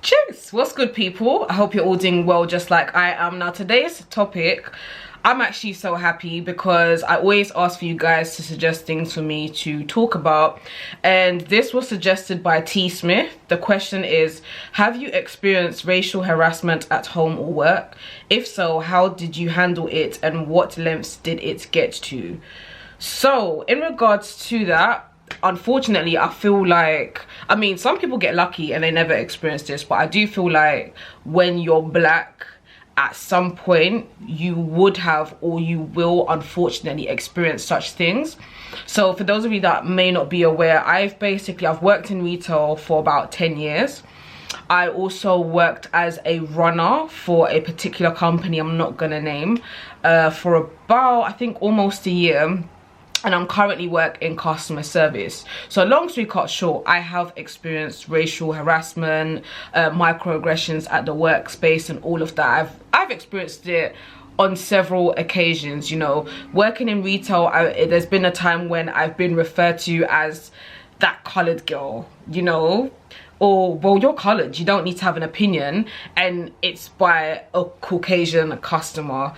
Cheers! What's good, people? I hope you're all doing well just like I am. Now, today's topic, I'm actually so happy because I always ask for you guys to suggest things for me to talk about, and this was suggested by T. Smith. The question is, have you experienced racial harassment at home or work? If so, how did you handle it and what lengths did it get to? So, in regards to that, unfortunately, I feel like, I mean, some people get lucky and they never experience this, but I do feel like when you're black, at some point you would have or you will unfortunately experience such things. So for those of you that may not be aware, I've worked in retail for about 10 years. I also worked as a runner for a particular company I'm not gonna name for about, I think, almost a year. And I'm currently work in customer service. So long story cut short, I have experienced racial harassment, microaggressions at the workspace and all of that. I've experienced it on several occasions, you know. Working in retail, there's been a time when I've been referred to as that colored girl, you know. Or, well, you're colored, you don't need to have an opinion, and it's by a Caucasian customer.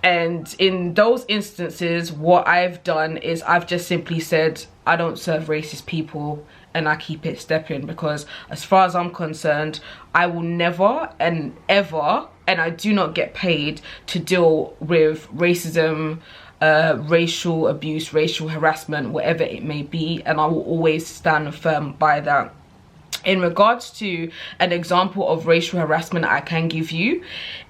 And in those instances, what I've done is I've just simply said, I don't serve racist people, and I keep it stepping, because as far as I'm concerned, I will never and ever, and I do not get paid to deal with racism, racial abuse, racial harassment, whatever it may be, and I will always stand firm by that. In regards to an example of racial harassment I can give you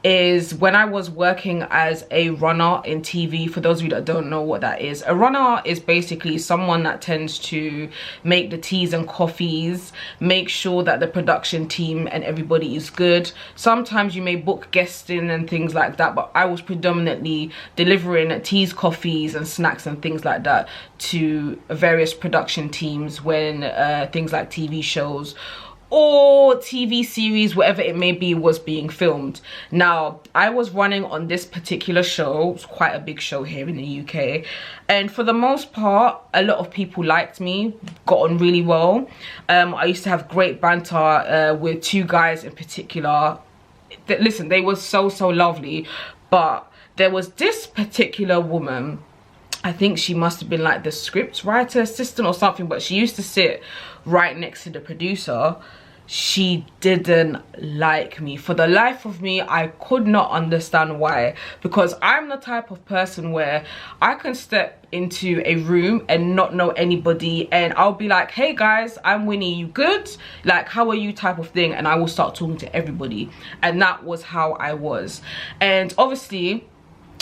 is when I was working as a runner in TV. For those of you that don't know what that is, a runner is basically someone that tends to make the teas and coffees, make sure that the production team and everybody is good. Sometimes you may book guests in and things like that, but I was predominantly delivering teas, coffees and snacks and things like that to various production teams when things like TV shows or TV series, whatever it may be, was being filmed. Now, I was running on this particular show. It's quite a big show here in the UK, and for the most part, a lot of people liked me, got on really well. I used to have great banter with two guys in particular. Listen, they were so lovely, but there was this particular woman. I think she must have been like the script writer assistant or something, but she used to sit right next to the producer. She didn't like me. For the life of me, I could not understand why, because I'm the type of person where I can step into a room and not know anybody, and I'll be like, hey guys, I'm Winnie, you good? Like, how are you, type of thing, and I will start talking to everybody. And that was how I was. And obviously,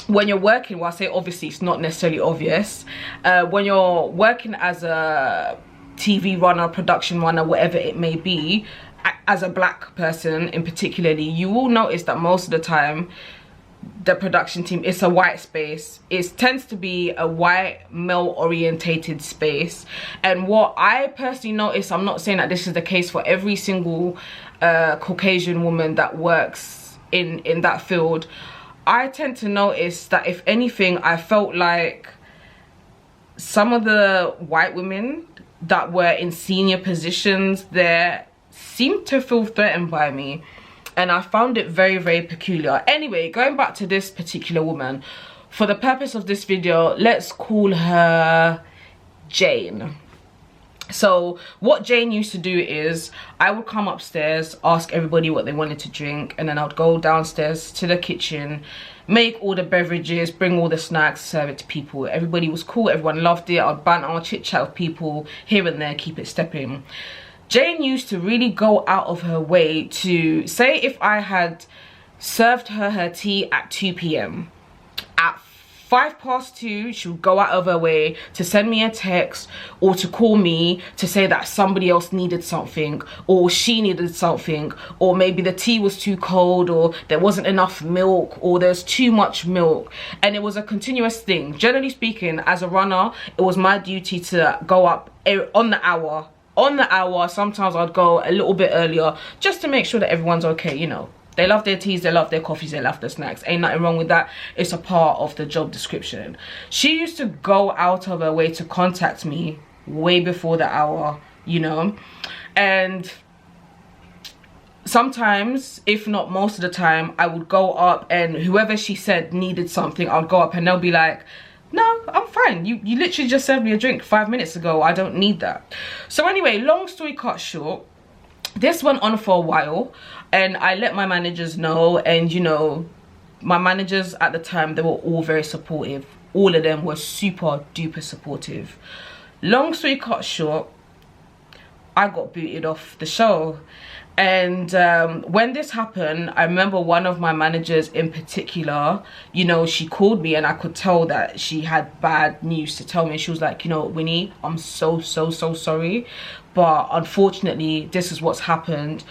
when you're working, well, I say obviously, it's not necessarily obvious, when you're working as a TV runner, production runner, whatever it may be, as a black person in particularly, you will notice that most of the time the production team, it's a white space. It tends to be a white male orientated space. And what I personally notice, I'm not saying that this is the case for every single Caucasian woman that works in that field, I tend to notice that if anything, I felt like some of the white women that were in senior positions there seemed to feel threatened by me, and I found it very peculiar. Anyway, going back to this particular woman, for the purpose of this video, let's call her Jane. So what Jane used to do is, I would come upstairs, ask everybody what they wanted to drink, and then I would go downstairs to the kitchen, make all the beverages, bring all the snacks, serve it to people. Everybody was cool, everyone loved it. I'd banter, I'd chit chat with people here and there, keep it stepping. Jane used to really go out of her way to say, if I had served her tea at 2 p.m, at 2:05, she would go out of her way to send me a text or to call me to say that somebody else needed something, or she needed something, or maybe the tea was too cold, or there wasn't enough milk, or there's too much milk. And it was a continuous thing. Generally speaking, as a runner, it was my duty to go up on the hour. Sometimes I'd go a little bit earlier just to make sure that everyone's okay, you know. They love their teas, they love their coffees, they love their snacks. Ain't nothing wrong with that. It's a part of the job description. She used to go out of her way to contact me way before the hour, you know. And sometimes, if not most of the time, I would go up and whoever she said needed something, I'll go up and they'll be like, no, I'm fine. You literally just served me a drink 5 minutes ago. I don't need that. So anyway, long story cut short, this went on for a while and I let my managers know, and you know, my managers at the time, they were all very supportive. All of them were super duper supportive. Long story cut short, I got booted off the show. And when this happened, I remember one of my managers in particular, you know, she called me and I could tell that she had bad news to tell me. She was like, you know, Winnie, I'm so sorry, but unfortunately this is what's happened.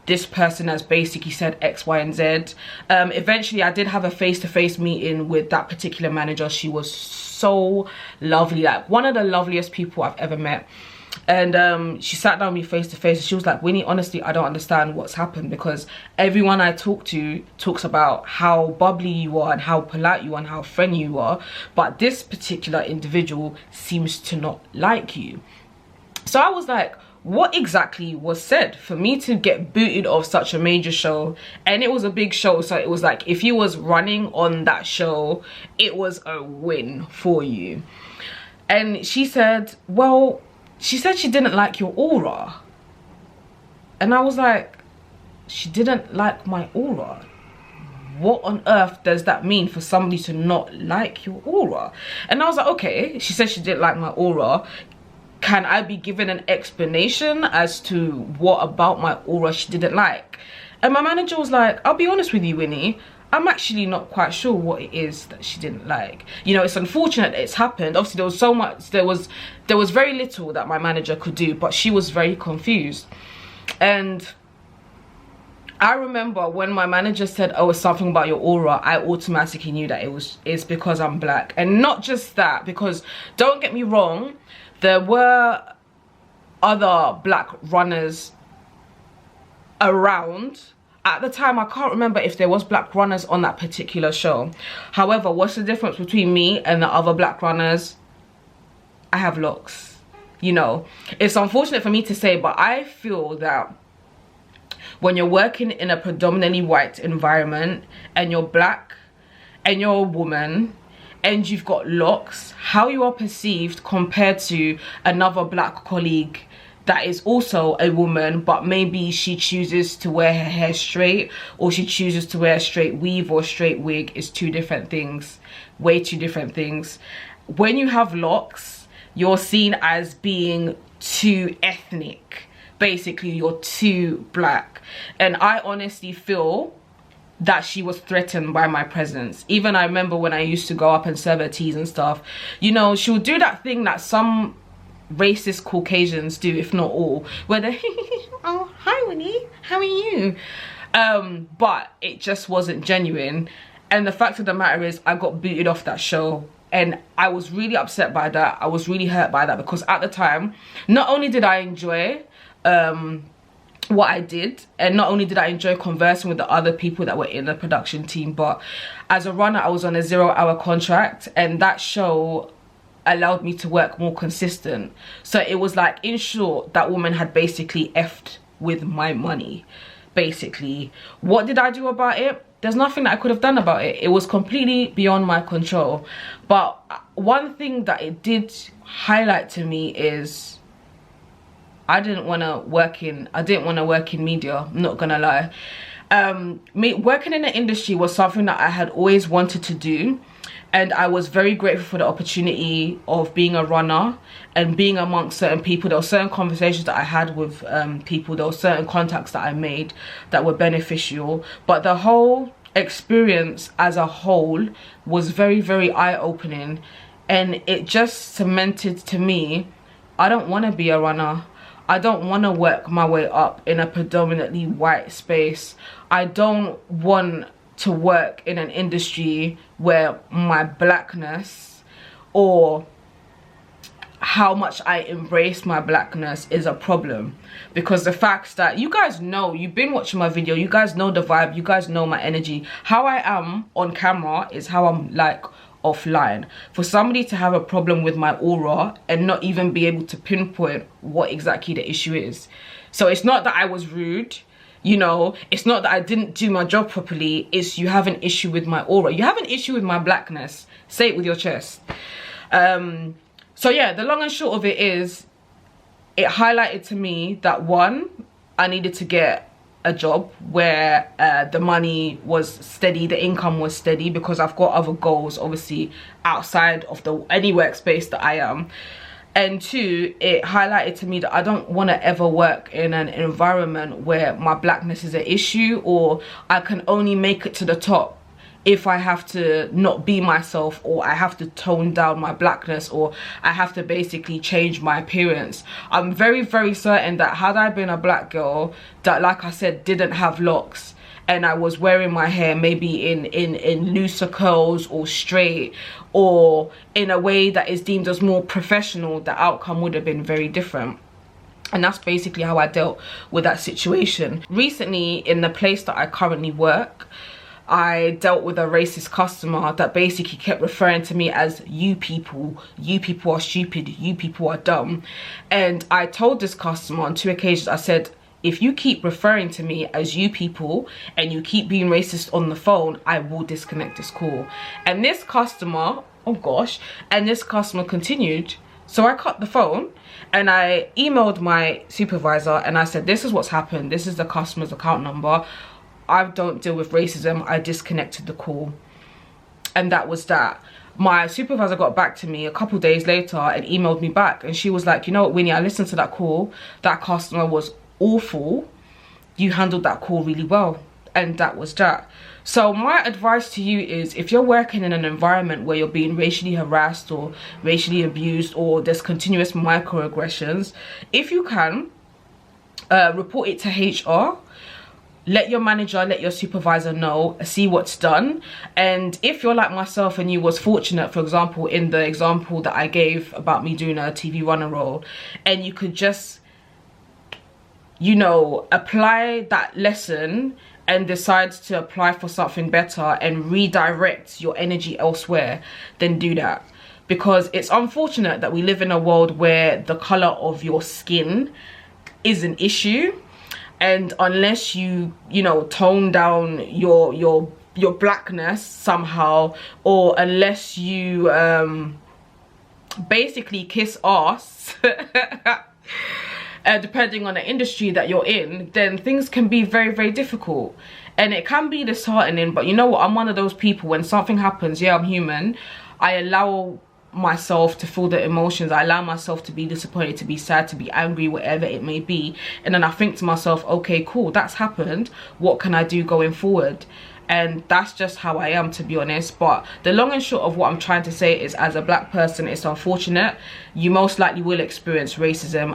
This person has basically said X, Y, and Z. Eventually I did have a face-to-face meeting with that particular manager. She was so lovely, like one of the loveliest people I've ever met. And she sat down with me face to face. She was like, Winnie, honestly, I don't understand what's happened, because everyone I talk to talks about how bubbly you are and how polite you are and how friendly you are, but this particular individual seems to not like you. So I was like, what exactly was said for me to get booted off such a major show? And it was a big show, so it was like, if you was running on that show, it was a win for you. And she said, well, she said she didn't like your aura. And I was like, she didn't like my aura? What on earth does that mean for somebody to not like your aura? And I was like, okay, she said she didn't like my aura. Can I be given an explanation as to what about my aura she didn't like? And my manager was like, I'll be honest with you, Winnie, I'm actually not quite sure what it is that she didn't like. You know, it's unfortunate that it's happened. Obviously, there was so much, there was very little that my manager could do, but she was very confused. And I remember when my manager said, oh, it's something about your aura, I automatically knew that it's because I'm black. And not just that, because don't get me wrong, there were other black runners around. At the time, I can't remember if there was black runners on that particular show. However, what's the difference between me and the other black runners? I have locks. You know, it's unfortunate for me to say, but I feel that when you're working in a predominantly white environment and you're black and you're a woman and you've got locks, how you are perceived compared to another black colleague that is also a woman, but maybe she chooses to wear her hair straight, or she chooses to wear a straight weave or straight wig, is two different things, way two different things. When you have locks, you're seen as being too ethnic. Basically, you're too black. And I honestly feel that she was threatened by my presence. Even I remember when I used to go up and serve her teas and stuff, you know, she would do that thing that some racist Caucasians do, if not all, where they oh, hi Winnie, how are you? But it just wasn't genuine. And the fact of the matter is, I got booted off that show, and I was really upset by that. I was really hurt by that, because at the time, not only did I enjoy what I did, and not only did I enjoy conversing with the other people that were in the production team, but as a runner, I was on a 0-hour contract, and that show allowed me to work more consistent. So it was like, in short, that woman had basically effed with my money. Basically, what did I do about it? There's nothing that I could have done about it. It was completely beyond my control. But one thing that it did highlight to me is I didn't want to work in media, I'm not gonna lie. Working in the industry was something that I had always wanted to do, and I was very grateful for the opportunity of being a runner and being amongst certain people. There were certain conversations that I had with people, there were certain contacts that I made that were beneficial, but the whole experience as a whole was very, very eye-opening, and it just cemented to me, I don't want to be a runner. I don't want to work my way up in a predominantly white space. I don't want to work in an industry where my blackness or how much I embrace my blackness is a problem. Because the fact that you guys know, you've been watching my video, you guys know the vibe, you guys know my energy. How I am on camera is how I'm like offline. For somebody to have a problem with my aura and not even be able to pinpoint what exactly the issue is. So it's not that I was rude, You know, it's not that I didn't do my job properly, it's you have an issue with my aura, you have an issue with my blackness. Say it with your chest. So yeah, the long and short of it is, it highlighted to me that one, I needed to get a job where the money was steady, the income was steady, because I've got other goals obviously outside of any workspace that I am. And two, it highlighted to me that I don't want to ever work in an environment where my blackness is an issue, or I can only make it to the top if I have to not be myself, or I have to tone down my blackness, or I have to basically change my appearance. I'm very, very certain that had I been a black girl that, like I said, didn't have locks, and I was wearing my hair maybe in looser curls or straight, or in a way that is deemed as more professional, the outcome would have been very different. And that's basically how I dealt with that situation. Recently, in the place that I currently work, I dealt with a racist customer that basically kept referring to me as you people are stupid, you people are dumb. And I told this customer on 2 occasions, I said, if you keep referring to me as you people and you keep being racist on the phone, I will disconnect this call. And this customer, oh gosh, and this customer continued. So I cut the phone and I emailed my supervisor and I said, this is what's happened. This is the customer's account number. I don't deal with racism. I disconnected the call. And that was that. My supervisor got back to me a couple days later and emailed me back. And she was like, you know what, Winnie, I listened to that call. That customer was awful. You handled that call really well. And that was that. So my advice to you is, if you're working in an environment where you're being racially harassed or racially abused, or there's continuous microaggressions, if you can, report it to HR. Let your manager, let your supervisor know, see what's done. And if you're like myself and you was fortunate, for example, in the example that I gave about me doing a TV runner role, and you could just, you know, apply that lesson and decide to apply for something better and redirect your energy elsewhere, then do that. Because it's unfortunate that we live in a world where the color of your skin is an issue. And unless you know, tone down your blackness somehow, or unless you basically kiss ass, depending on the industry that you're in, then things can be very, very difficult. And it can be disheartening, but you know what, I'm one of those people, when something happens, yeah, I'm human, I allow myself to feel the emotions. I allow myself to be disappointed, to be sad, to be angry, whatever it may be. And then I think to myself, okay, cool, that's happened, what can I do going forward? And that's just how I am, to be honest. But the long and short of what I'm trying to say is, as a black person, it's unfortunate. You most likely will experience racism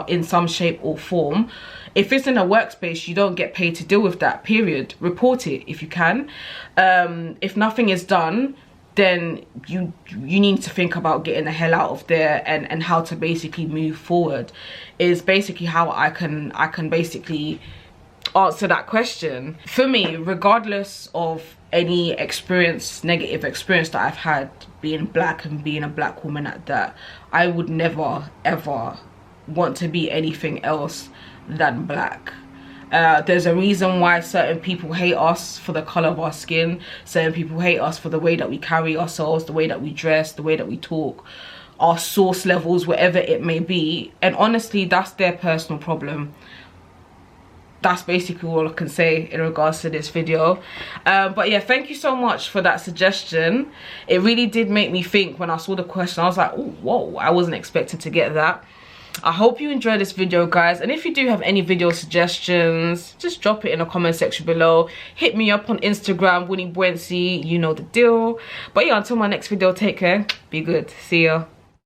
in some shape or form. If it's in a workspace, you don't get paid to deal with that, period. Report it if you can. If nothing is done, then you need to think about getting the hell out of there, and how to basically move forward is basically how I can basically answer that question. For me, regardless of any negative experience that I've had being black and being a black woman at that, I would never ever want to be anything else than black. There's a reason why certain people hate us for the color of our skin. Certain people hate us for the way that we carry ourselves, the way that we dress, the way that we talk, our source levels, whatever it may be. And honestly, that's their personal problem. That's basically all I can say in regards to this video. But yeah, thank you so much for that suggestion. It really did make me think when I saw the question. I was like, oh, whoa, I wasn't expecting to get that. I hope you enjoyed this video, guys, and if you do have any video suggestions, just drop it in the comment section below. Hit me up on Instagram, Wini, you know the deal. But yeah, until my next video, take care, be good, see ya.